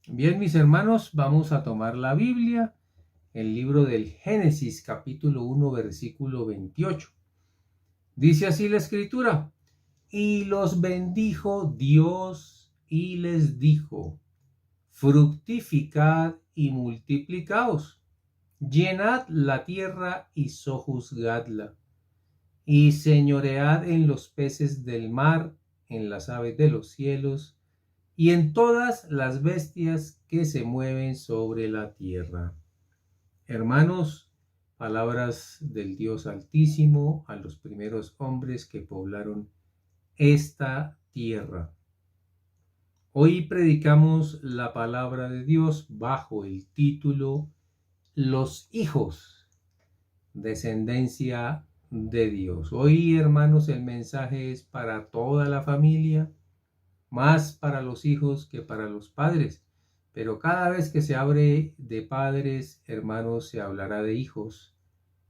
Bien, mis hermanos, vamos a tomar la Biblia, el libro del Génesis, capítulo 1, versículo 28. Dice así la escritura: y los bendijo Dios y les dijo: fructificad y multiplicaos, llenad la tierra y sojuzgadla, y señoread en los peces del mar, en las aves de los cielos, y en todas las bestias que se mueven sobre la tierra. Hermanos, palabras del Dios Altísimo a los primeros hombres que poblaron esta tierra. Hoy predicamos la palabra de Dios bajo el título Los hijos, descendencia de Dios. Hoy, hermanos, el mensaje es para toda la familia, más para los hijos que para los padres. Pero cada vez que se abre de padres, hermanos, se hablará de hijos.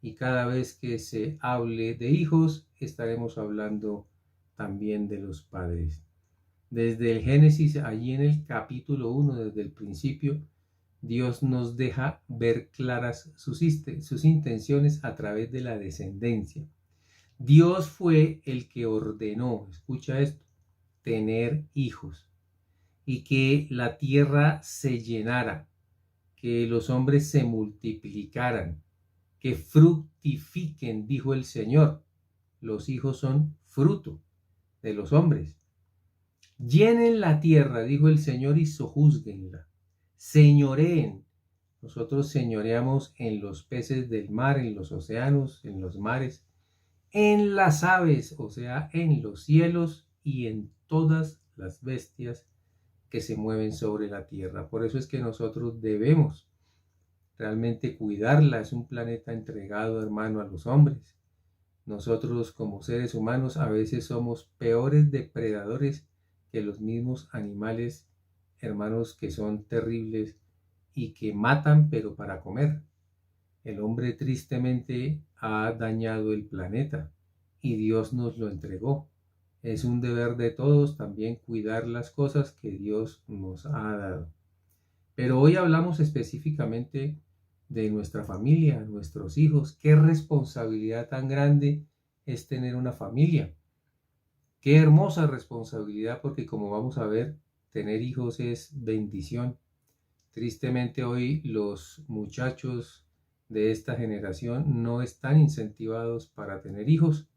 Y cada vez que se hable de hijos, estaremos hablando también de los padres. Desde el Génesis, allí en el capítulo 1, desde el principio, Dios nos deja ver claras sus intenciones a través de la descendencia. Dios fue el que ordenó, escucha esto, tener hijos y que la tierra se llenara, que los hombres se multiplicaran, que fructifiquen, dijo el Señor. Los hijos son fruto de los hombres. Llenen la tierra, dijo el Señor, y sojúzguenla. Señoreen. Nosotros señoreamos en los peces del mar, en los océanos, en los mares, en las aves, o sea, en los cielos y en todas las bestias que se mueven sobre la tierra. Por eso es que nosotros debemos realmente cuidarla. Es un planeta entregado, hermano, a los hombres. Nosotros como seres humanos a veces somos peores depredadores que los mismos animales, hermanos, que son terribles y que matan pero para comer. El hombre tristemente ha dañado el planeta y Dios nos lo entregó. Es un deber de todos también cuidar las cosas que Dios nos ha dado. Pero hoy hablamos específicamente de nuestra familia, nuestros hijos. Qué responsabilidad tan grande es tener una familia. Qué hermosa responsabilidad, porque como vamos a ver, tener hijos es bendición. Tristemente hoy los muchachos de esta generación no están incentivados para tener hijos,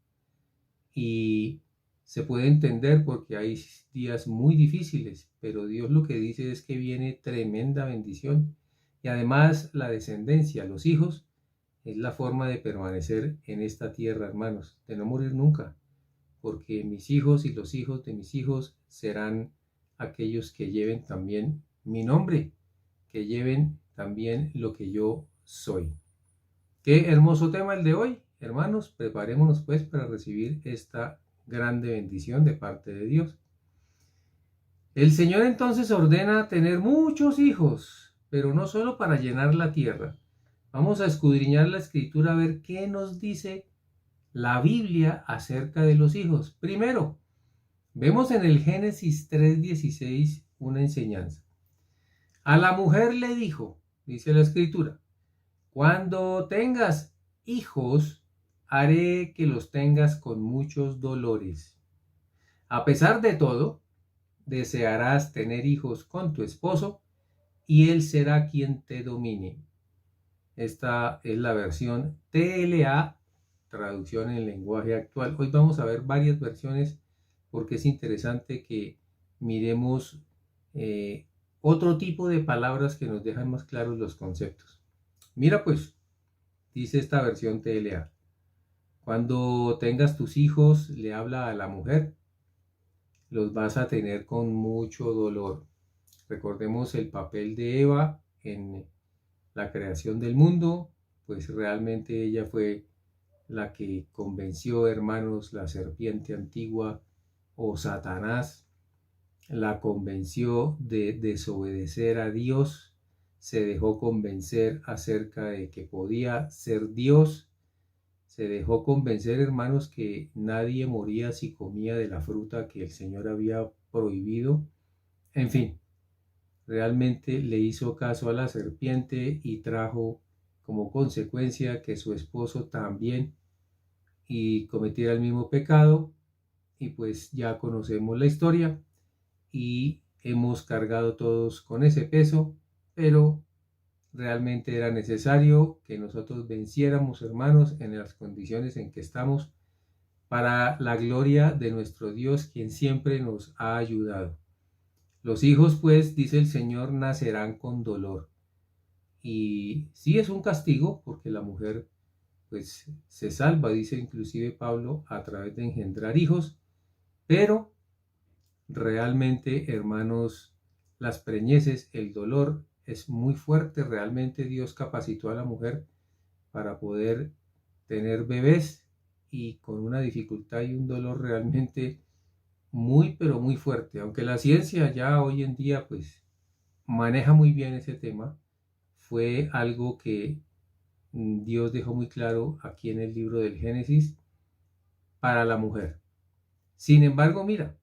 y se puede entender porque hay días muy difíciles, pero Dios lo que dice es que viene tremenda bendición, y además la descendencia, los hijos, es la forma de permanecer en esta tierra, hermanos, de no morir nunca, porque mis hijos y los hijos de mis hijos serán aquellos que lleven también mi nombre, que lleven también lo que yo soy. Qué hermoso tema el de hoy, hermanos. Preparémonos pues para recibir esta grande bendición de parte de Dios. El Señor entonces ordena tener muchos hijos, pero no solo para llenar la tierra. Vamos a escudriñar la escritura a ver qué nos dice la Biblia acerca de los hijos. Primero, vemos en el Génesis 3:16 una enseñanza. A la mujer le dijo, dice la escritura: cuando tengas hijos, haré que los tengas con muchos dolores. A pesar de todo, desearás tener hijos con tu esposo y él será quien te domine. Esta es la versión TLA, traducción en lenguaje actual. Hoy vamos a ver varias versiones porque es interesante que miremos otro tipo de palabras que nos dejan más claros los conceptos. Mira pues, dice esta versión TLA: cuando tengas tus hijos, le habla a la mujer, los vas a tener con mucho dolor. Recordemos el papel de Eva en la creación del mundo, pues realmente ella fue la que convenció, hermanos, la serpiente antigua o Satanás, la convenció de desobedecer a Dios, se dejó convencer acerca de que podía ser Dios. Se dejó convencer, hermanos, que nadie moría si comía de la fruta que el Señor había prohibido. En fin, realmente le hizo caso a la serpiente y trajo como consecuencia que su esposo también y cometiera el mismo pecado, y pues ya conocemos la historia y hemos cargado todos con ese peso, pero realmente era necesario que nosotros venciéramos, hermanos, en las condiciones en que estamos, para la gloria de nuestro Dios, quien siempre nos ha ayudado. Los hijos, pues, dice el Señor, nacerán con dolor. Y sí es un castigo, porque la mujer, pues, se salva, dice inclusive Pablo, a través de engendrar hijos, pero realmente, hermanos, las preñeces, el dolor es muy fuerte. Realmente Dios capacitó a la mujer para poder tener bebés, y con una dificultad y un dolor realmente muy, pero muy fuerte. Aunque la ciencia ya hoy en día pues maneja muy bien ese tema, fue algo que Dios dejó muy claro aquí en el libro del Génesis para la mujer. Sin embargo, mira,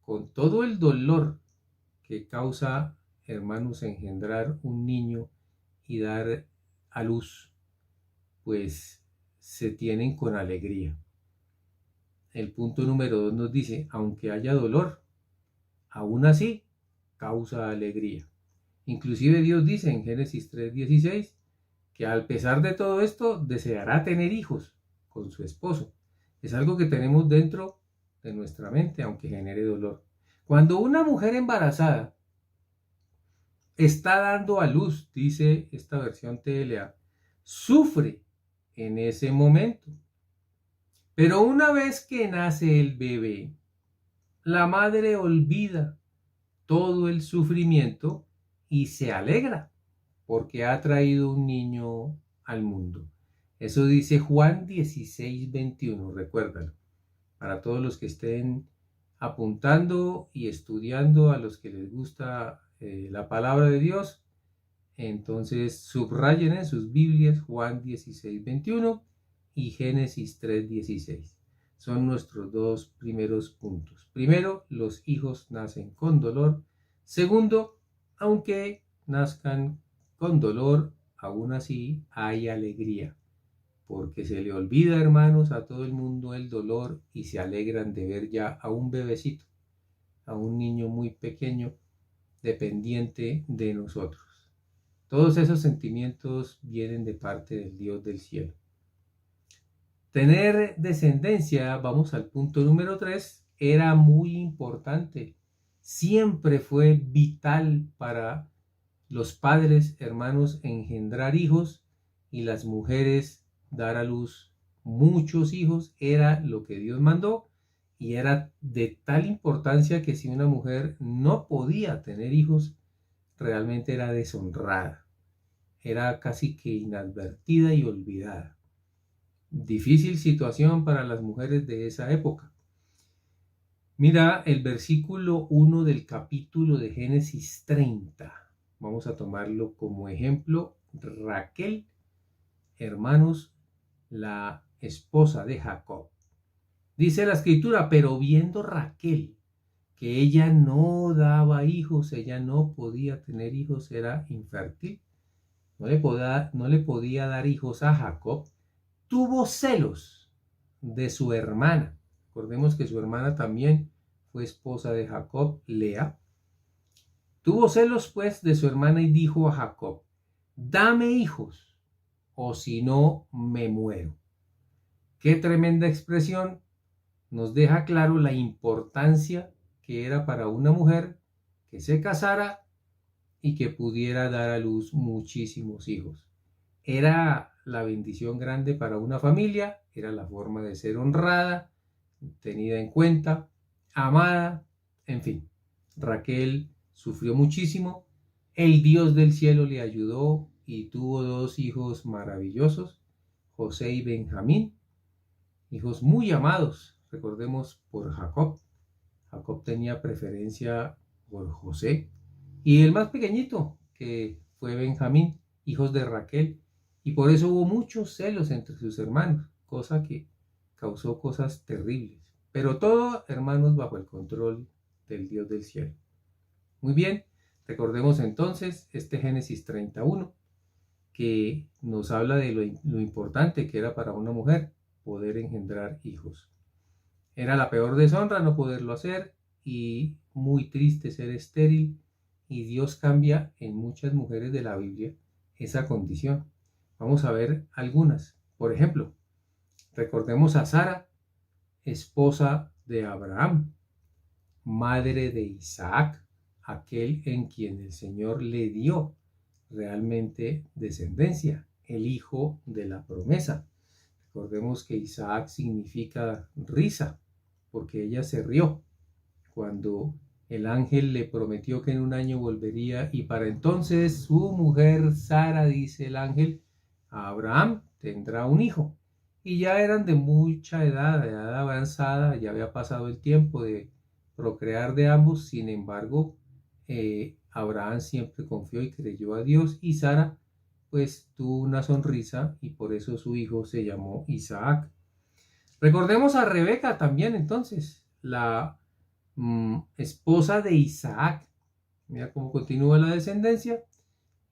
con todo el dolor que causa, hermanos, engendrar un niño y dar a luz, pues se tienen con alegría. El punto número 2 nos dice, aunque haya dolor, aún así causa alegría. Inclusive Dios dice en Génesis 3:16 que al pesar de todo esto deseará tener hijos con su esposo. Es algo que tenemos dentro de nuestra mente, aunque genere dolor. Cuando una mujer embarazada está dando a luz, dice esta versión TLA, sufre en ese momento. Pero una vez que nace el bebé, la madre olvida todo el sufrimiento y se alegra porque ha traído un niño al mundo. Eso dice Juan 16:21, recuérdalo. Para todos los que estén apuntando y estudiando, a los que les gusta la palabra de Dios, entonces subrayen en sus Biblias Juan 16:21 y Génesis 3:16. Son nuestros dos primeros puntos. Primero, los hijos nacen con dolor. Segundo, aunque nazcan con dolor, aún así hay alegría, porque se le olvida, hermanos, a todo el mundo el dolor y se alegran de ver ya a un bebecito, a un niño muy pequeño, dependiente de nosotros. Todos esos sentimientos vienen de parte del Dios del cielo. Tener descendencia, vamos al punto número 3, era muy importante. Siempre fue vital para los padres, hermanos, engendrar hijos, y las mujeres dar a luz muchos hijos. Era lo que Dios mandó, y era de tal importancia que si una mujer no podía tener hijos, realmente era deshonrada, era casi que inadvertida y olvidada. Difícil situación para las mujeres de esa época. Mira el versículo 1 del capítulo de Génesis 30. Vamos a tomarlo como ejemplo. Raquel, hermanos, la esposa de Jacob. Dice la escritura, pero viendo Raquel que ella no daba hijos, ella no podía tener hijos, era infértil, no le podía dar hijos a Jacob, tuvo celos de su hermana. Recordemos que su hermana también fue esposa de Jacob, Lea. Tuvo celos pues de su hermana y dijo a Jacob, dame hijos, o si no me muero. Qué tremenda expresión. Nos deja claro la importancia que era para una mujer que se casara y que pudiera dar a luz muchísimos hijos. Era la bendición grande para una familia, era la forma de ser honrada, tenida en cuenta, amada, en fin. Raquel sufrió muchísimo, el Dios del cielo le ayudó y tuvo dos hijos maravillosos, José y Benjamín, hijos muy amados, recordemos, por Jacob. Jacob tenía preferencia por José, y el más pequeñito, que fue Benjamín, hijos de Raquel, y por eso hubo muchos celos entre sus hermanos, cosa que causó cosas terribles. Pero todo, hermanos, bajo el control del Dios del cielo. Muy bien, Recordemos entonces este Génesis 31, que nos habla de lo importante que era para una mujer poder engendrar hijos. Era la peor deshonra no poderlo hacer y muy triste ser estéril, y Dios cambia en muchas mujeres de la Biblia esa condición. Vamos a ver algunas. Por ejemplo, recordemos a Sara, esposa de Abraham, madre de Isaac, aquel en quien el Señor le dio realmente descendencia, el hijo de la promesa. Recordemos que Isaac significa risa, porque ella se rió cuando el ángel le prometió que en un año volvería, y para entonces su mujer Sara, dice el ángel, a Abraham tendrá un hijo. Y ya eran de mucha edad, de edad avanzada, ya había pasado el tiempo de procrear de ambos. Sin embargo, Abraham siempre confió y creyó a Dios, y Sara pues tuvo una sonrisa, y por eso su hijo se llamó Isaac. Recordemos a Rebeca también entonces, la esposa de Isaac. Mira cómo continúa la descendencia.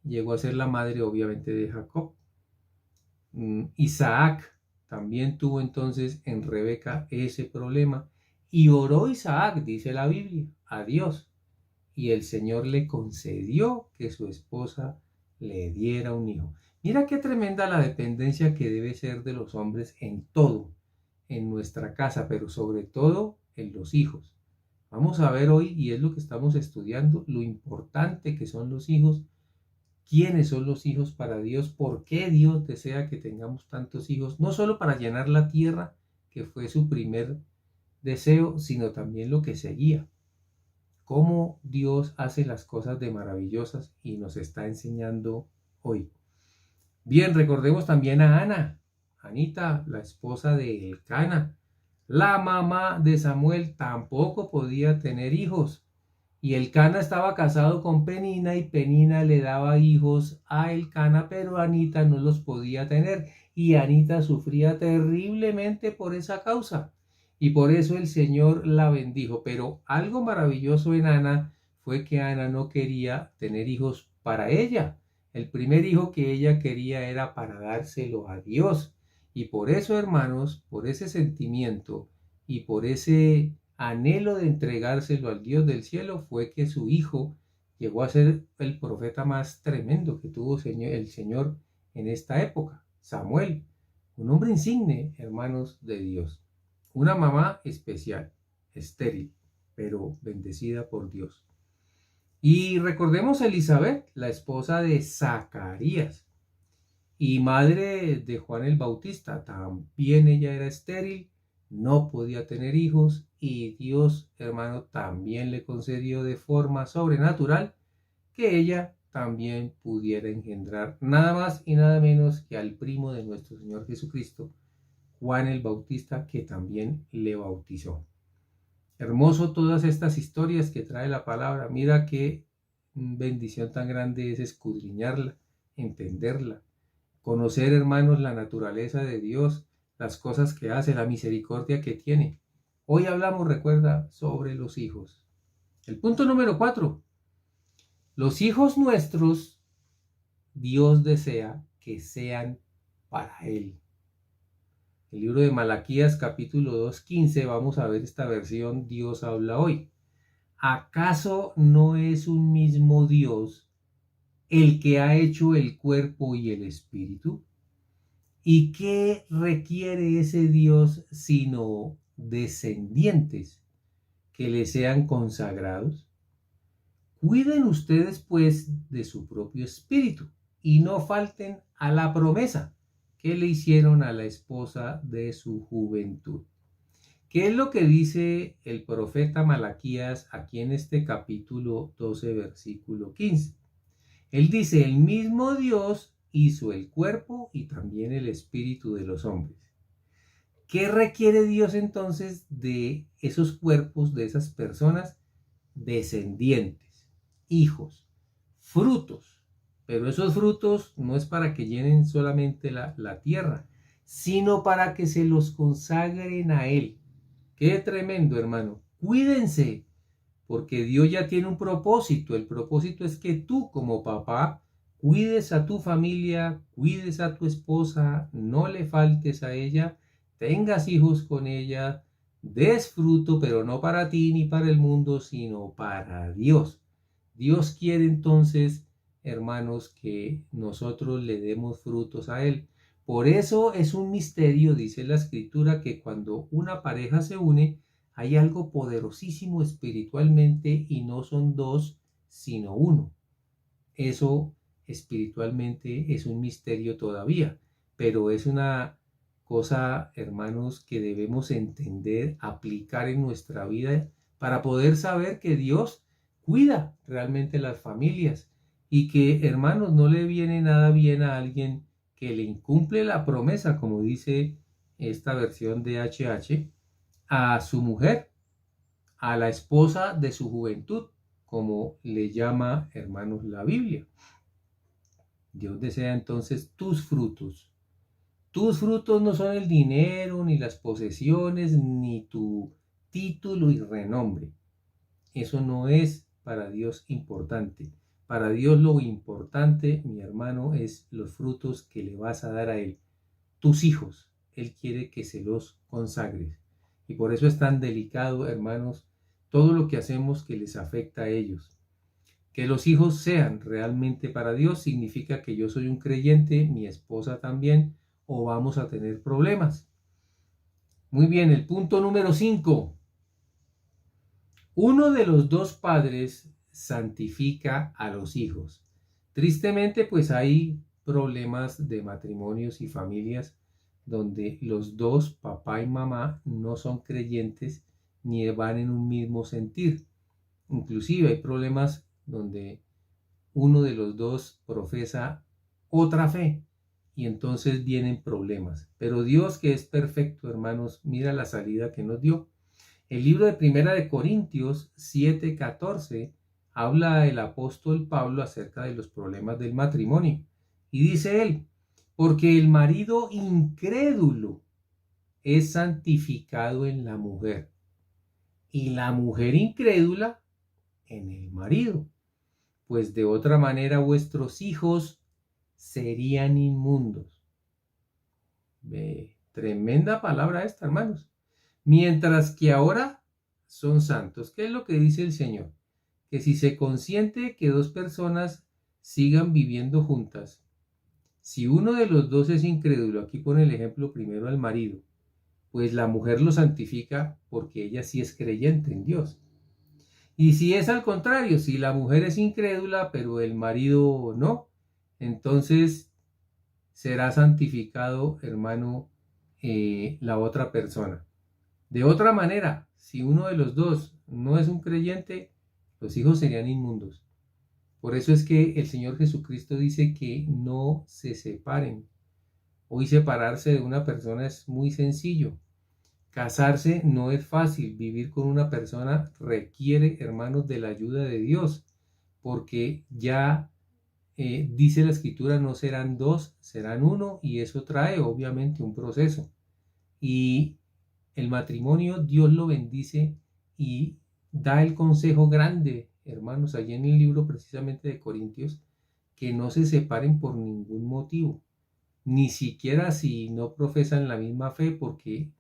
Llegó a ser la madre obviamente de Jacob. Isaac también tuvo entonces en Rebeca ese problema, y oró Isaac, dice la Biblia, a Dios, y el Señor le concedió que su esposa le diera un hijo. Mira qué tremenda la dependencia que debe ser de los hombres en todo, en nuestra casa, pero sobre todo en los hijos. Vamos a ver hoy, y es lo que estamos estudiando, lo importante que son los hijos, quiénes son los hijos para Dios, por qué Dios desea que tengamos tantos hijos, no solo para llenar la tierra, que fue su primer deseo, sino también lo que seguía. Cómo Dios hace las cosas de maravillosas y nos está enseñando hoy. Bien, recordemos también a Ana, Anita, la esposa de Elcana. La mamá de Samuel tampoco podía tener hijos, y Elcana estaba casado con Penina, y Penina le daba hijos a Elcana, pero Anita no los podía tener, y Anita sufría terriblemente por esa causa, y por eso el Señor la bendijo. Pero algo maravilloso en Ana fue que Ana no quería tener hijos para ella. El primer hijo que ella quería era para dárselo a Dios. Y por eso, hermanos, por ese sentimiento y por ese anhelo de entregárselo al Dios del cielo, fue que su hijo llegó a ser el profeta más tremendo que tuvo el Señor en esta época, Samuel, un hombre insigne, hermanos de Dios, una mamá especial, estéril, pero bendecida por Dios. Y recordemos a Elizabeth, la esposa de Zacarías y madre de Juan el Bautista. También ella era estéril, no podía tener hijos, y Dios, hermano, también le concedió de forma sobrenatural que ella también pudiera engendrar nada más y nada menos que al primo de nuestro Señor Jesucristo, Juan el Bautista, que también le bautizó. Hermoso todas estas historias que trae la palabra. Mira qué bendición tan grande es escudriñarla, entenderla, conocer, hermanos, la naturaleza de Dios, las cosas que hace, la misericordia que tiene. Hoy hablamos, recuerda, sobre los hijos. El punto número 4. Los hijos nuestros, Dios desea que sean para Él. El libro de Malaquías capítulo 2:15, vamos a ver esta versión, Dios habla hoy. ¿Acaso no es un mismo Dios el que ha hecho el cuerpo y el espíritu? ¿Y qué requiere ese Dios sino descendientes que le sean consagrados? Cuiden ustedes pues de su propio espíritu, y no falten a la promesa que le hicieron a la esposa de su juventud. ¿Qué es lo que dice el profeta Malaquías aquí en este capítulo 12, versículo 15? Él dice: el mismo Dios hizo el cuerpo y también el espíritu de los hombres. ¿Qué requiere Dios entonces de esos cuerpos, de esas personas? Descendientes, hijos, frutos. Pero esos frutos no es para que llenen solamente la tierra, sino para que se los consagren a Él. Qué tremendo, hermano. Cuídense porque Dios ya tiene un propósito. El propósito es que tú como papá cuides a tu familia, cuides a tu esposa, no le faltes a ella, tengas hijos con ella, des fruto, pero no para ti ni para el mundo, sino para Dios. Dios quiere entonces, hermanos, que nosotros le demos frutos a Él. Por eso es un misterio, dice la Escritura, que cuando una pareja se une, hay algo poderosísimo espiritualmente y no son dos, sino uno. Eso espiritualmente es un misterio todavía, pero es una cosa, hermanos, que debemos entender, aplicar en nuestra vida para poder saber que Dios cuida realmente las familias y que, hermanos, no le viene nada bien a alguien que le incumple la promesa, como dice esta versión de HH, a su mujer, a la esposa de su juventud, como le llama, hermanos, la Biblia. Dios desea entonces tus frutos. Tus frutos no son el dinero, ni las posesiones, ni tu título y renombre. Eso no es para Dios importante. Para Dios lo importante, mi hermano, es los frutos que le vas a dar a Él. Tus hijos, Él quiere que se los consagres. Y por eso es tan delicado, hermanos, todo lo que hacemos que les afecta a ellos. Que los hijos sean realmente para Dios significa que yo soy un creyente, mi esposa también, o vamos a tener problemas. Muy bien, el punto número 5. Uno de los dos padres santifica a los hijos. Tristemente, pues hay problemas de matrimonios y familias donde los dos, papá y mamá, no son creyentes ni van en un mismo sentir. Inclusive hay problemas donde uno de los dos profesa otra fe y entonces vienen problemas. Pero Dios, que es perfecto, hermanos, mira la salida que nos dio. El libro de Primera de Corintios 7:14 habla el apóstol Pablo acerca de los problemas del matrimonio. Y dice él, porque el marido incrédulo es santificado en la mujer y la mujer incrédula en el marido, pues de otra manera vuestros hijos serían inmundos. Tremenda palabra esta, hermanos. Mientras que ahora son santos. ¿Qué es lo que dice el Señor? Que si se consiente que dos personas sigan viviendo juntas, si uno de los dos es incrédulo, aquí pone el ejemplo primero al marido, pues la mujer lo santifica porque ella sí es creyente en Dios. Y si es al contrario, si la mujer es incrédula, pero el marido no, entonces será santificado, hermano, la otra persona. De otra manera, si uno de los dos no es un creyente, los hijos serían inmundos. Por eso es que el Señor Jesucristo dice que no se separen. Hoy separarse de una persona es muy sencillo. Casarse no es fácil. Vivir con una persona requiere, hermanos, de la ayuda de Dios, porque ya dice la Escritura, no serán dos, serán uno, y eso trae obviamente un proceso. Y el matrimonio, Dios lo bendice y da el consejo grande, hermanos, allí en el libro precisamente de Corintios, que no se separen por ningún motivo, ni siquiera si no profesan la misma fe, porque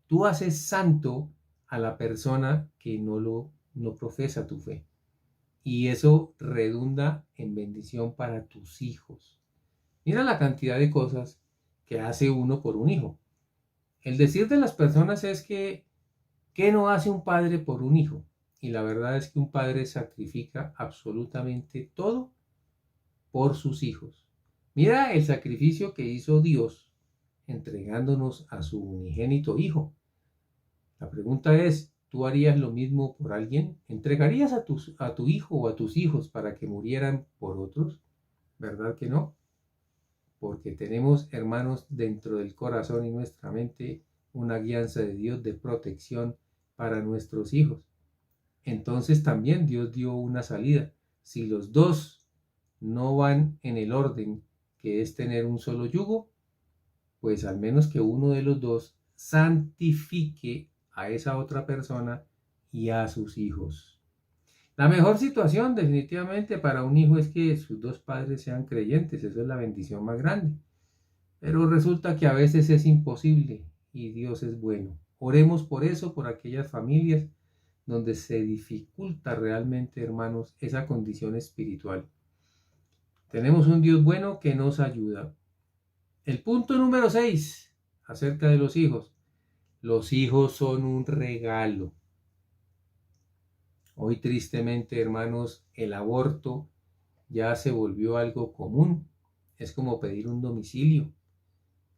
tú haces santo a la persona que no profesa tu fe. Y eso redunda en bendición para tus hijos. Mira la cantidad de cosas que hace uno por un hijo. El decir de las personas es que, ¿qué no hace un padre por un hijo? Y la verdad es que un padre sacrifica absolutamente todo por sus hijos. Mira el sacrificio que hizo Dios entregándonos a su unigénito hijo. La pregunta es, ¿tú harías lo mismo por alguien? ¿Entregarías a tu hijo o a tus hijos para que murieran por otros? ¿Verdad que no? Porque tenemos, hermanos, dentro del corazón y nuestra mente una guianza de Dios de protección para nuestros hijos. Entonces también Dios dio una salida. Si los dos no van en el orden que es tener un solo yugo, pues al menos que uno de los dos santifique a esa otra persona y a sus hijos. La mejor situación definitivamente para un hijo es que sus dos padres sean creyentes, eso es la bendición más grande. Pero resulta que a veces es imposible y Dios es bueno. Oremos por eso, por aquellas familias donde se dificulta realmente, hermanos, esa condición espiritual. Tenemos un Dios bueno que nos ayuda. El punto número 6, acerca de los hijos. Los hijos son un regalo. Hoy tristemente, hermanos, el aborto ya se volvió algo común. Es como pedir un domicilio.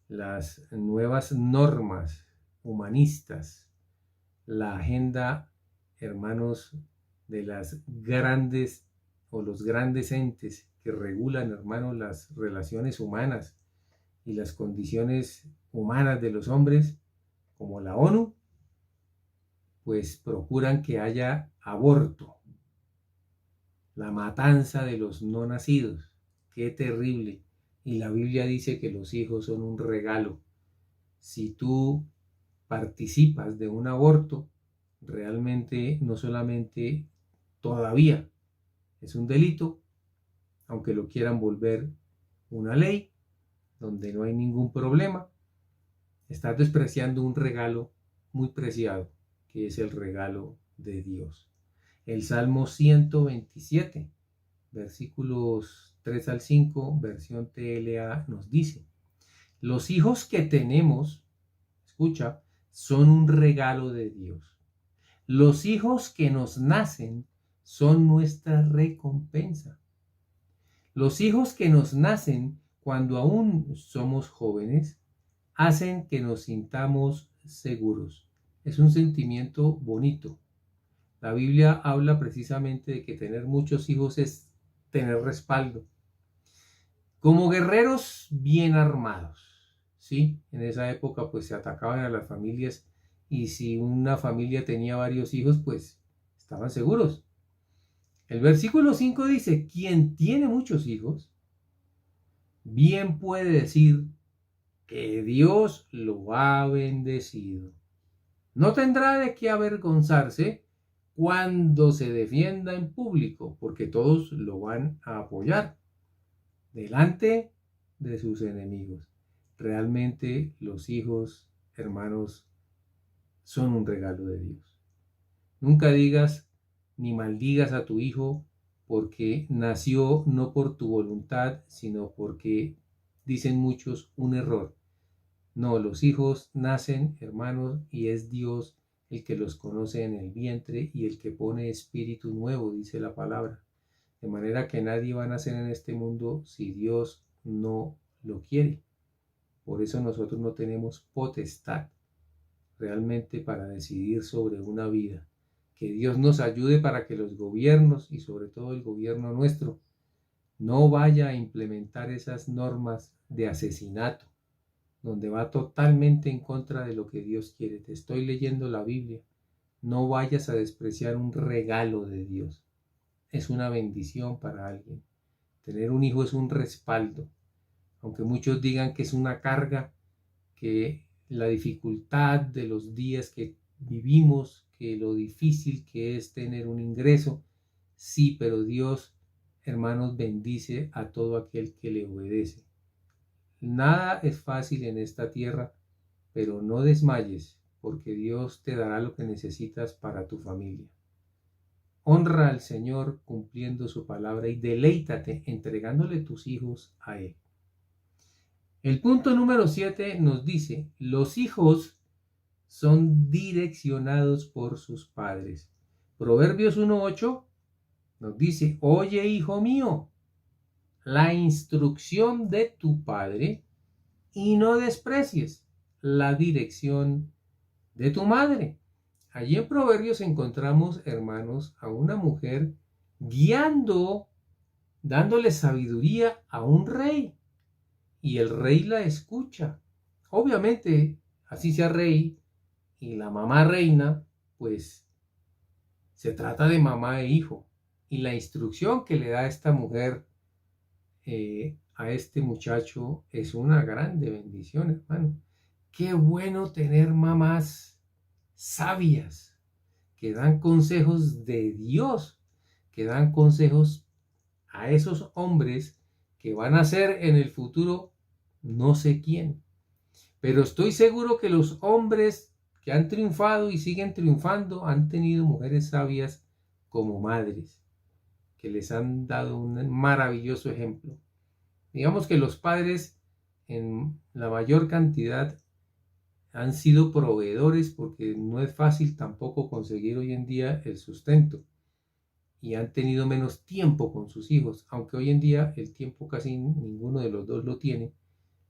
Las nuevas normas humanistas, la agenda, hermanos, de las grandes o los grandes entes que regulan, hermanos, las relaciones humanas y las condiciones humanas de los hombres, como la ONU, pues procuran que haya aborto, la matanza de los no nacidos. Qué terrible. Y la Biblia dice que los hijos son un regalo. Si tú participas de un aborto, realmente no solamente todavía es un delito, aunque lo quieran volver una ley donde no hay ningún problema, estás despreciando un regalo muy preciado, que es el regalo de Dios. El Salmo 127, versículos 3 al 5, versión TLA, nos dice: los hijos que tenemos, escucha, son un regalo de Dios. Los hijos que nos nacen son nuestra recompensa. Los hijos que nos nacen cuando aún somos jóvenes hacen que nos sintamos seguros. Es un sentimiento bonito. La Biblia habla precisamente de que tener muchos hijos es tener respaldo. Como guerreros bien armados, ¿sí? En esa época pues se atacaban a las familias y si una familia tenía varios hijos pues estaban seguros. El versículo 5 dice: quien tiene muchos hijos bien puede decir que Dios lo ha bendecido. No tendrá de qué avergonzarse cuando se defienda en público, porque todos lo van a apoyar delante de sus enemigos. Realmente los hijos, hermanos, son un regalo de Dios. Nunca digas ni maldigas a tu hijo porque nació no por tu voluntad, sino porque, dicen muchos, un error. No, los hijos nacen, hermanos, y es Dios el que los conoce en el vientre y el que pone espíritu nuevo, dice la palabra. De manera que nadie va a nacer en este mundo si Dios no lo quiere. Por eso nosotros no tenemos potestad realmente para decidir sobre una vida. Que Dios nos ayude para que los gobiernos y sobre todo el gobierno nuestro no vaya a implementar esas normas de asesinato, donde va totalmente en contra de lo que Dios quiere. Te estoy leyendo la Biblia. No vayas a despreciar un regalo de Dios. Es una bendición para alguien. Tener un hijo es un respaldo. Aunque muchos digan que es una carga, que la dificultad de los días que vivimos, que lo difícil que es tener un ingreso, sí, pero Dios, hermanos, bendice a todo aquel que le obedece. Nada es fácil en esta tierra, pero no desmayes, porque Dios te dará lo que necesitas para tu familia. Honra al Señor cumpliendo su palabra y deleítate entregándole tus hijos a Él. El punto número 7 nos dice: los hijos son direccionados por sus padres. Proverbios 1:8 nos dice: oye, hijo mío, la instrucción de tu padre y no desprecies la dirección de tu madre. Allí en Proverbios encontramos, hermanos, a una mujer guiando, dándole sabiduría a un rey. Y el rey la escucha. Obviamente, así sea rey y la mamá reina, pues se trata de mamá e hijo. Y la instrucción que le da esta mujer a este muchacho es una grande bendición, hermano. Qué bueno tener mamás sabias que dan consejos de Dios. que dan consejos a esos hombres que van a ser en el futuro no sé quién. Pero estoy seguro que los hombres que han triunfado y siguen triunfando han tenido mujeres sabias como madres, que les han dado un maravilloso ejemplo. Digamos que los padres en la mayor cantidad han sido proveedores, porque no es fácil tampoco conseguir hoy en día el sustento, y han tenido menos tiempo con sus hijos, aunque hoy en día el tiempo casi ninguno de los dos lo tiene.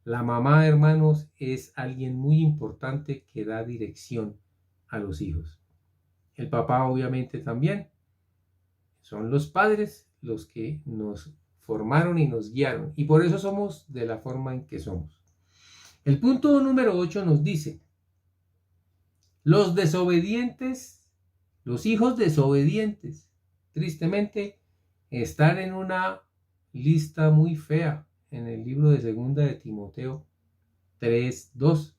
La mamá, hermanos, es alguien muy importante que da dirección a los hijos. El papá obviamente también. Son los padres los que nos formaron y nos guiaron, y por eso somos de la forma en que somos. El punto número 8 nos dice: los desobedientes, los hijos desobedientes, tristemente, están en una lista muy fea en el libro de Segunda de Timoteo 3:2.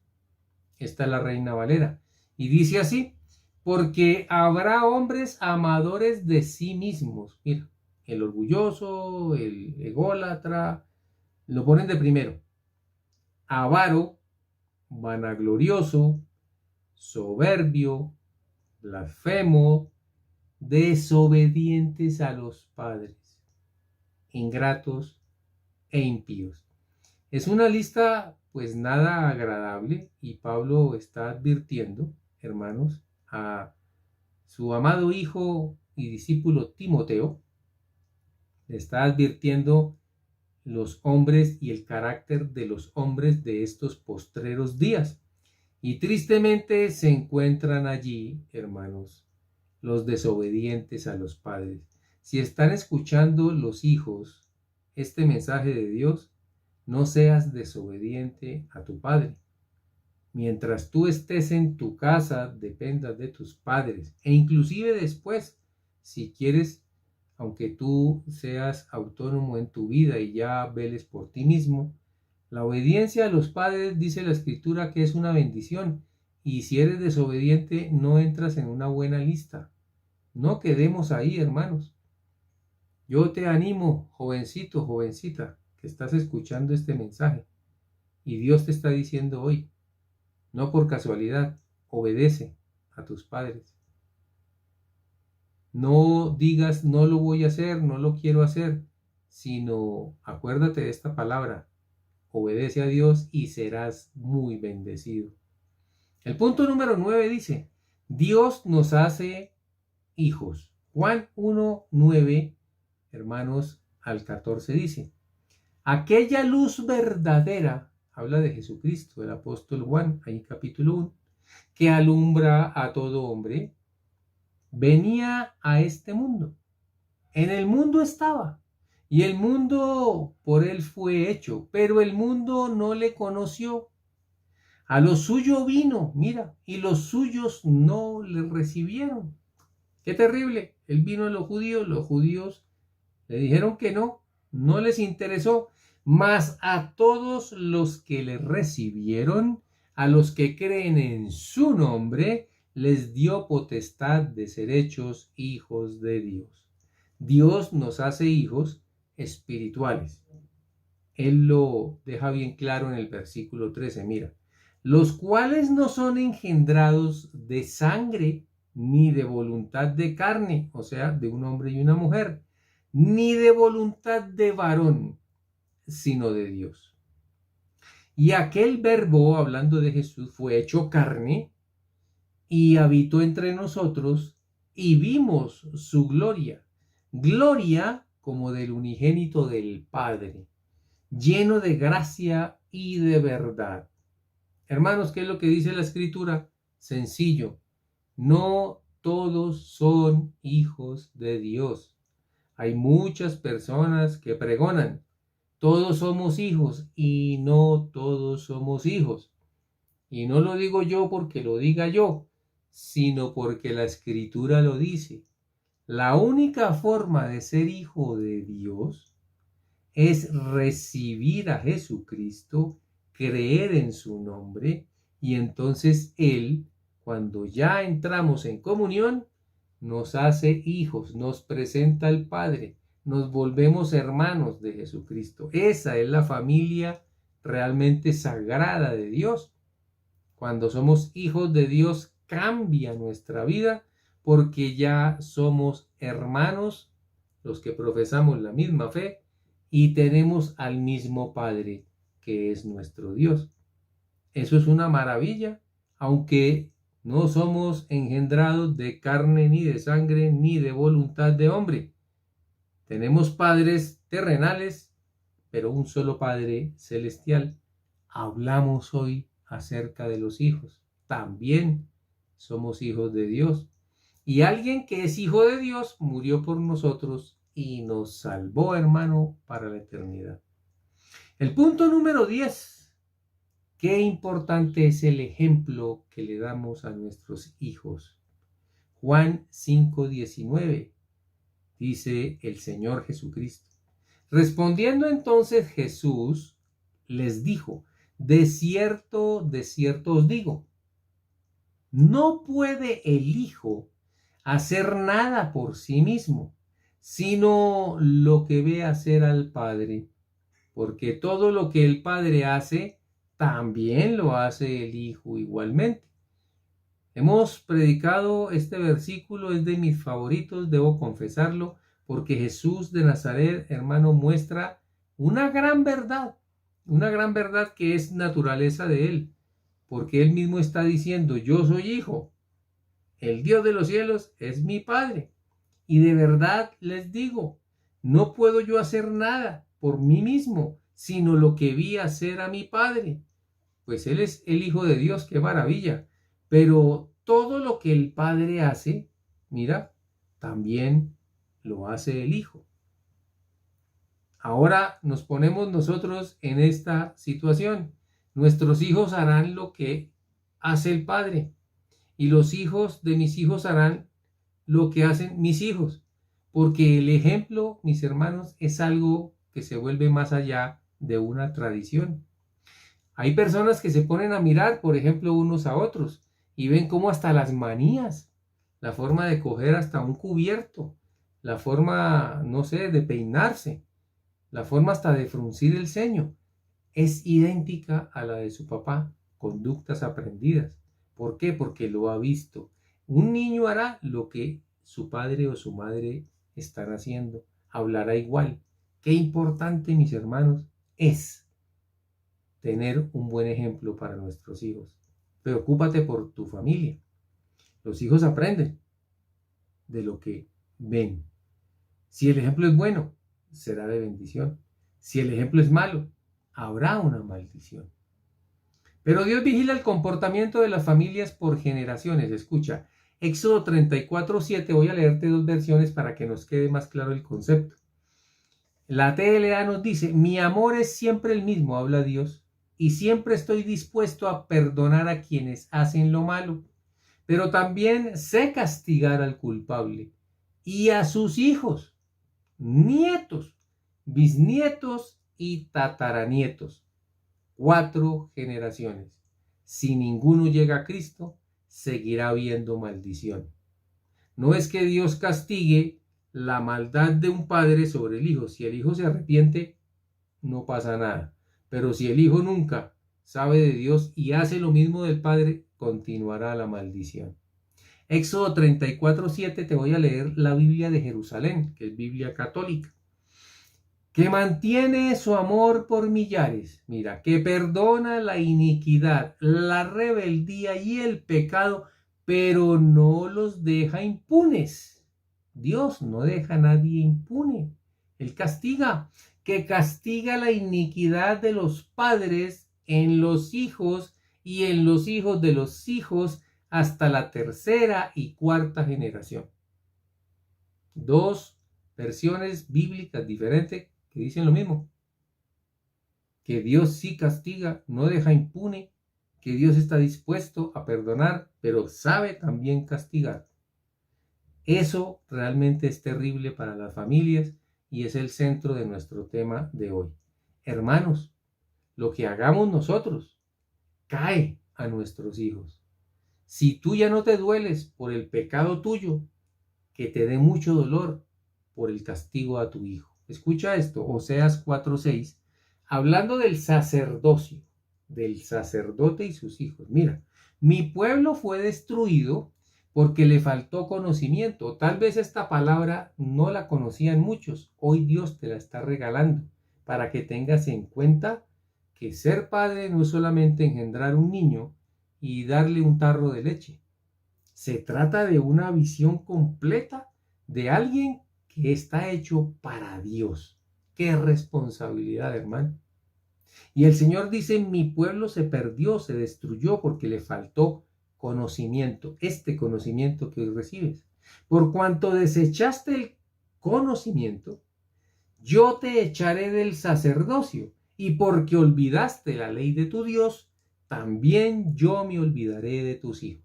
Esta es la Reina Valera. Y dice así: porque habrá hombres amadores de sí mismos. Mira, el orgulloso, el ególatra, lo ponen de primero. Avaro, vanaglorioso, soberbio, blasfemo, desobedientes a los padres, ingratos e impíos. Es una lista pues nada agradable, y Pablo está advirtiendo, hermanos, a su amado hijo y discípulo Timoteo. Le está advirtiendo los hombres y el carácter de los hombres de estos postreros días. Y tristemente se encuentran allí, hermanos, los desobedientes a los padres. Si están escuchando los hijos este mensaje de Dios, no seas desobediente a tu padre. Mientras tú estés en tu casa, dependas de tus padres, e inclusive después, si quieres, aunque tú seas autónomo en tu vida y ya veles por ti mismo, la obediencia a los padres, dice la Escritura, que es una bendición, y si eres desobediente no entras en una buena lista. No quedemos ahí, hermanos. Yo te animo, jovencito, jovencita, que estás escuchando este mensaje, y Dios te está diciendo hoy: no por casualidad, obedece a tus padres. No digas no lo voy a hacer, no lo quiero hacer, sino acuérdate de esta palabra: obedece a Dios y serás muy bendecido. El punto número 9 dice: Dios nos hace hijos. Juan 1:9, hermanos, al 14 dice: aquella luz verdadera, habla de Jesucristo, el apóstol Juan, ahí capítulo 1, que alumbra a todo hombre, venía a este mundo. En el mundo estaba, y el mundo por él fue hecho, pero el mundo no le conoció. A lo suyo vino, mira, y los suyos no le recibieron. Qué terrible. Él vino a los judíos le dijeron que no, no les interesó. Mas a todos los que le recibieron, a los que creen en su nombre, les dio potestad de ser hechos hijos de Dios. Dios nos hace hijos espirituales. Él lo deja bien claro en el versículo 13, mira: los cuales no son engendrados de sangre, ni de voluntad de carne, o sea, de un hombre y una mujer, ni de voluntad de varón, sino de Dios. Y aquel Verbo, hablando de Jesús, fue hecho carne y habitó entre nosotros, y vimos su gloria, gloria como del unigénito del Padre, lleno de gracia y de verdad. Hermanos, ¿qué es lo que dice la Escritura? Sencillo: no todos son hijos de Dios. Hay muchas personas que pregonan: todos somos hijos, y no todos somos hijos. Y no lo digo yo porque lo diga yo, sino porque la Escritura lo dice. La única forma de ser hijo de Dios es recibir a Jesucristo, creer en su nombre, y entonces Él, cuando ya entramos en comunión, nos hace hijos, nos presenta al Padre, nos volvemos hermanos de Jesucristo. Esa es la familia realmente sagrada de Dios. Cuando somos hijos de Dios, cambia nuestra vida porque ya somos hermanos, los que profesamos la misma fe, y tenemos al mismo Padre, que es nuestro Dios. Eso es una maravilla, aunque no somos engendrados de carne ni de sangre ni de voluntad de hombre. Tenemos padres terrenales, pero un solo Padre celestial. Hablamos hoy acerca de los hijos. También somos hijos de Dios. Y alguien que es hijo de Dios murió por nosotros y nos salvó, hermano, para la eternidad. El punto número 10. Qué importante es el ejemplo que le damos a nuestros hijos. Juan 5:19 dice el Señor Jesucristo. Respondiendo entonces Jesús les dijo: de cierto os digo, no puede el Hijo hacer nada por sí mismo, sino lo que ve hacer al Padre, porque todo lo que el Padre hace, también lo hace el Hijo igualmente. Hemos predicado este versículo, es de mis favoritos, debo confesarlo, porque Jesús de Nazaret, hermano, muestra una gran verdad que es naturaleza de Él, porque Él mismo está diciendo: yo soy hijo, el Dios de los cielos es mi Padre, y de verdad les digo, no puedo yo hacer nada por mí mismo, sino lo que vi hacer a mi Padre. Pues Él es el Hijo de Dios, qué maravilla. Pero todo lo que el Padre hace, mira, también lo hace el Hijo. Ahora nos ponemos nosotros en esta situación. Nuestros hijos harán lo que hace el Padre, y los hijos de mis hijos harán lo que hacen mis hijos, porque el ejemplo, mis hermanos, es algo que se vuelve más allá de una tradición. Hay personas que se ponen a mirar, por ejemplo, unos a otros y ven cómo hasta las manías, la forma de coger hasta un cubierto, la forma, no sé, de peinarse, la forma hasta de fruncir el ceño, es idéntica a la de su papá, conductas aprendidas. ¿Por qué? Porque lo ha visto. Un niño hará lo que su padre o su madre están haciendo, hablará igual. Qué importante, mis hermanos, es tener un buen ejemplo para nuestros hijos. Preocúpate por tu familia. Los hijos aprenden de lo que ven. Si el ejemplo es bueno, será de bendición. Si el ejemplo es malo, habrá una maldición. Pero Dios vigila el comportamiento de las familias por generaciones. Escucha, Éxodo 34:7, voy a leerte dos versiones para que nos quede más claro el concepto. La TLA nos dice: mi amor es siempre el mismo, habla Dios, y siempre estoy dispuesto a perdonar a quienes hacen lo malo, pero también sé castigar al culpable y a sus hijos, nietos, bisnietos y tataranietos. 4 generaciones. Si ninguno llega a Cristo, seguirá habiendo maldición. No es que Dios castigue la maldad de un padre sobre el hijo. Si el hijo se arrepiente, no pasa nada. Pero si el hijo nunca sabe de Dios y hace lo mismo del padre, continuará la maldición. Éxodo 34:7, te voy a leer la Biblia de Jerusalén, que es Biblia católica. Que mantiene su amor por millares, mira, que perdona la iniquidad, la rebeldía y el pecado, pero no los deja impunes. Dios no deja a nadie impune. Él castiga, que castiga la iniquidad de los padres en los hijos y en los hijos de los hijos hasta la tercera y cuarta generación. Dos versiones bíblicas diferentes que dicen lo mismo, que Dios sí castiga, no deja impune, que Dios está dispuesto a perdonar, pero sabe también castigar. Eso realmente es terrible para las familias y es el centro de nuestro tema de hoy. Hermanos, lo que hagamos nosotros cae a nuestros hijos. Si tú ya no te dueles por el pecado tuyo, que te dé mucho dolor por el castigo a tu hijo. Escucha esto, Oseas 4:6, hablando del sacerdocio, del sacerdote y sus hijos. Mira, mi pueblo fue destruido porque le faltó conocimiento. Tal vez esta palabra no la conocían muchos. Hoy Dios te la está regalando para que tengas en cuenta que ser padre no es solamente engendrar un niño y darle un tarro de leche. Se trata de una visión completa de alguien que está hecho para Dios. ¡Qué responsabilidad, hermano! Y el Señor dice, mi pueblo se perdió, se destruyó porque le faltó conocimiento, este conocimiento que hoy recibes. Por cuanto desechaste el conocimiento, yo te echaré del sacerdocio, y porque olvidaste la ley de tu Dios, también yo me olvidaré de tus hijos.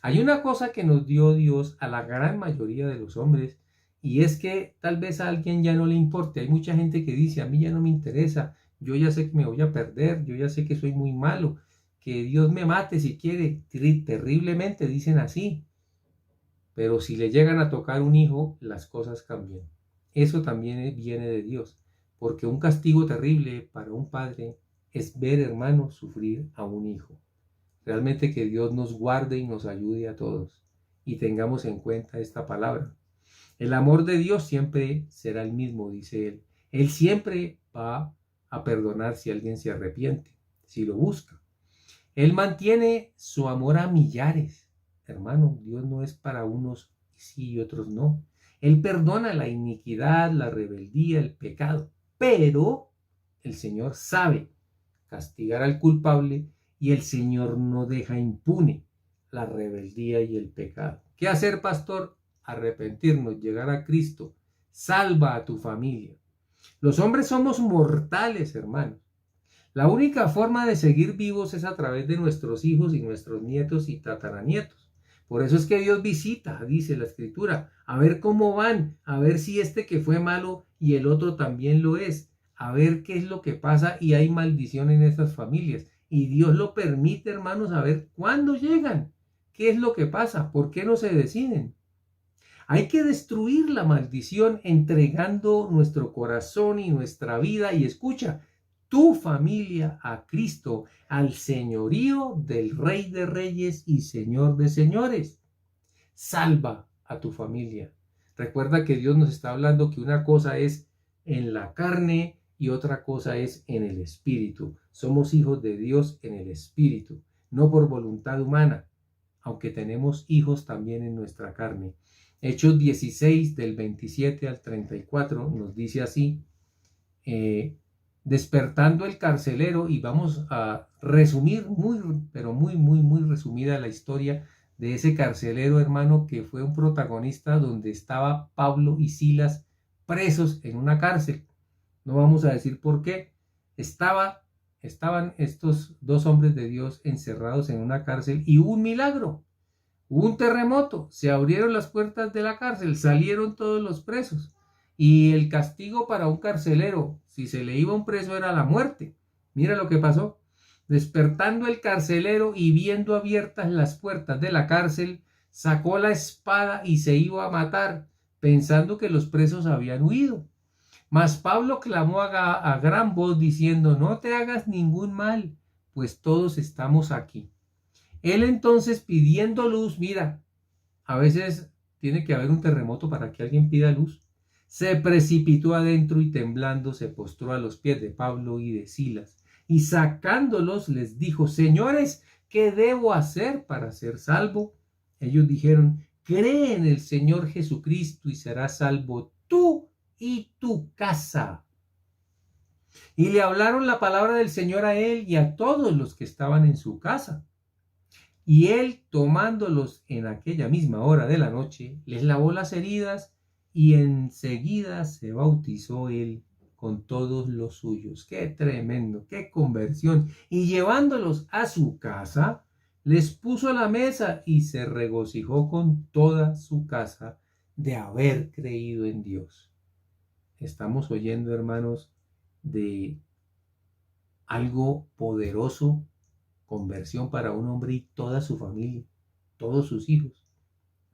Hay una cosa que nos dio Dios a la gran mayoría de los hombres, y es que tal vez a alguien ya no le importe. Hay mucha gente que dice, a mí ya no me interesa, yo ya sé que me voy a perder, yo ya sé que soy muy malo, que Dios me mate si quiere. Terriblemente dicen así, pero si le llegan a tocar un hijo, las cosas cambian. Eso también viene de Dios, porque un castigo terrible para un padre es ver, hermano, sufrir a un hijo. Realmente que Dios nos guarde y nos ayude a todos y tengamos en cuenta esta palabra. El amor de Dios siempre será el mismo, dice Él. Él siempre va a perdonar si alguien se arrepiente, si lo busca. Él mantiene su amor a millares. Hermano, Dios no es para unos sí y otros no. Él perdona la iniquidad, la rebeldía, el pecado, pero el Señor sabe castigar al culpable y el Señor no deja impune la rebeldía y el pecado. ¿Qué hacer, pastor? Arrepentirnos, llegar a Cristo. Salva a tu familia. Los hombres somos mortales, hermanos. La única forma de seguir vivos es a través de nuestros hijos y nuestros nietos y tataranietos. Por eso es que Dios visita, dice la Escritura, a ver cómo van, a ver si este que fue malo y el otro también lo es, a ver qué es lo que pasa y hay maldición en estas familias. Y Dios lo permite, hermanos, a ver cuándo llegan, qué es lo que pasa, por qué no se deciden. Hay que destruir la maldición entregando nuestro corazón y nuestra vida y escucha, tu familia a Cristo, al señorío del Rey de Reyes y Señor de Señores. Salva a tu familia. Recuerda que Dios nos está hablando que una cosa es en la carne y otra cosa es en el espíritu. Somos hijos de Dios en el espíritu, no por voluntad humana, aunque tenemos hijos también en nuestra carne. Hechos 16 del 27 al 34 nos dice así, despertando el carcelero, y vamos a resumir muy resumida la historia de ese carcelero, hermano, que fue un protagonista donde estaba Pablo y Silas presos en una cárcel. No vamos a decir por qué. Estaban estos dos hombres de Dios encerrados en una cárcel y hubo un milagro. Hubo un terremoto, se abrieron las puertas de la cárcel, salieron todos los presos. Y el castigo para un carcelero, si se le iba un preso, era la muerte. Mira lo que pasó. Despertando el carcelero y viendo abiertas las puertas de la cárcel, sacó la espada y se iba a matar, pensando que los presos habían huido. Mas Pablo clamó a gran voz diciendo, no te hagas ningún mal, pues todos estamos aquí. Él entonces pidiendo luz, mira, a veces tiene que haber un terremoto para que alguien pida luz, se precipitó adentro y temblando se postró a los pies de Pablo y de Silas, y sacándolos les dijo, señores, ¿qué debo hacer para ser salvo? Ellos dijeron, cree en el Señor Jesucristo y serás salvo tú y tu casa. Y le hablaron la palabra del Señor a él y a todos los que estaban en su casa. Y él, tomándolos en aquella misma hora de la noche, les lavó las heridas y enseguida se bautizó él con todos los suyos. ¡Qué tremendo! ¡Qué conversión! Y llevándolos a su casa, les puso la mesa y se regocijó con toda su casa de haber creído en Dios. Estamos oyendo, hermanos, de algo poderoso, conversión para un hombre y toda su familia, todos sus hijos.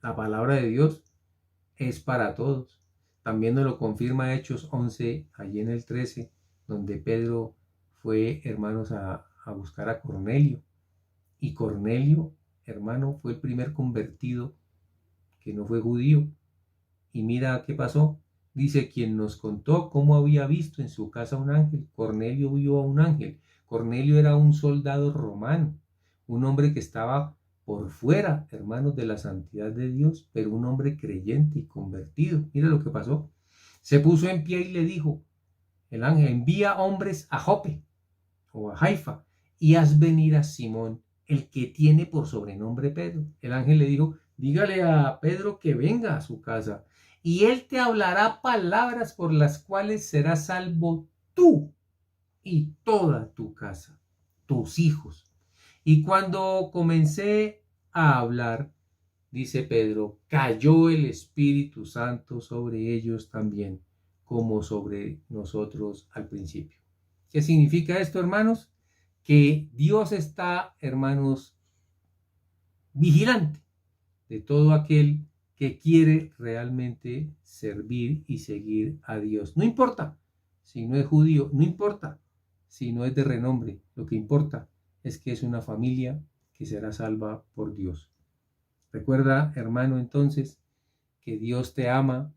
La palabra de Dios es para todos. También nos lo confirma Hechos 11, allí en el 13, donde Pedro fue, hermanos, a buscar a Cornelio. Y Cornelio, hermano, fue el primer convertido que no fue judío. Y mira qué pasó. Dice, quien nos contó cómo había visto en su casa un ángel. Cornelio vio a un ángel. Cornelio era un soldado romano, un hombre que estaba por fuera, hermanos, de la santidad de Dios, pero un hombre creyente y convertido. Mira lo que pasó. Se puso en pie y le dijo, el ángel, envía hombres a Jope o a Haifa y haz venir a Simón, el que tiene por sobrenombre Pedro. El ángel le dijo, dígale a Pedro que venga a su casa y él te hablará palabras por las cuales serás salvo tú y toda tu casa, tus hijos. Y cuando comencé a hablar, dice Pedro, cayó el Espíritu Santo sobre ellos también, como sobre nosotros al principio. ¿Qué significa esto, hermanos? Que Dios está, hermanos, vigilante de todo aquel que quiere realmente servir y seguir a Dios. No importa si no es judío, no importa si no es de renombre, lo que importa es que es una familia que será salva por Dios. Recuerda, hermano, entonces, que Dios te ama,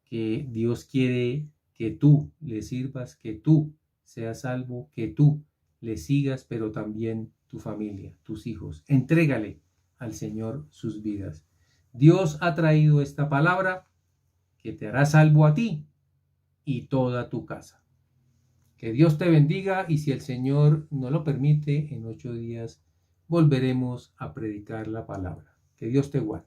que Dios quiere que tú le sirvas, que tú seas salvo, que tú le sigas, pero también tu familia, tus hijos. Entrégale al Señor sus vidas. Dios ha traído esta palabra que te hará salvo a ti y toda tu casa. Que Dios te bendiga y si el Señor nos lo permite, en 8 días volveremos a predicar la palabra. Que Dios te guarde.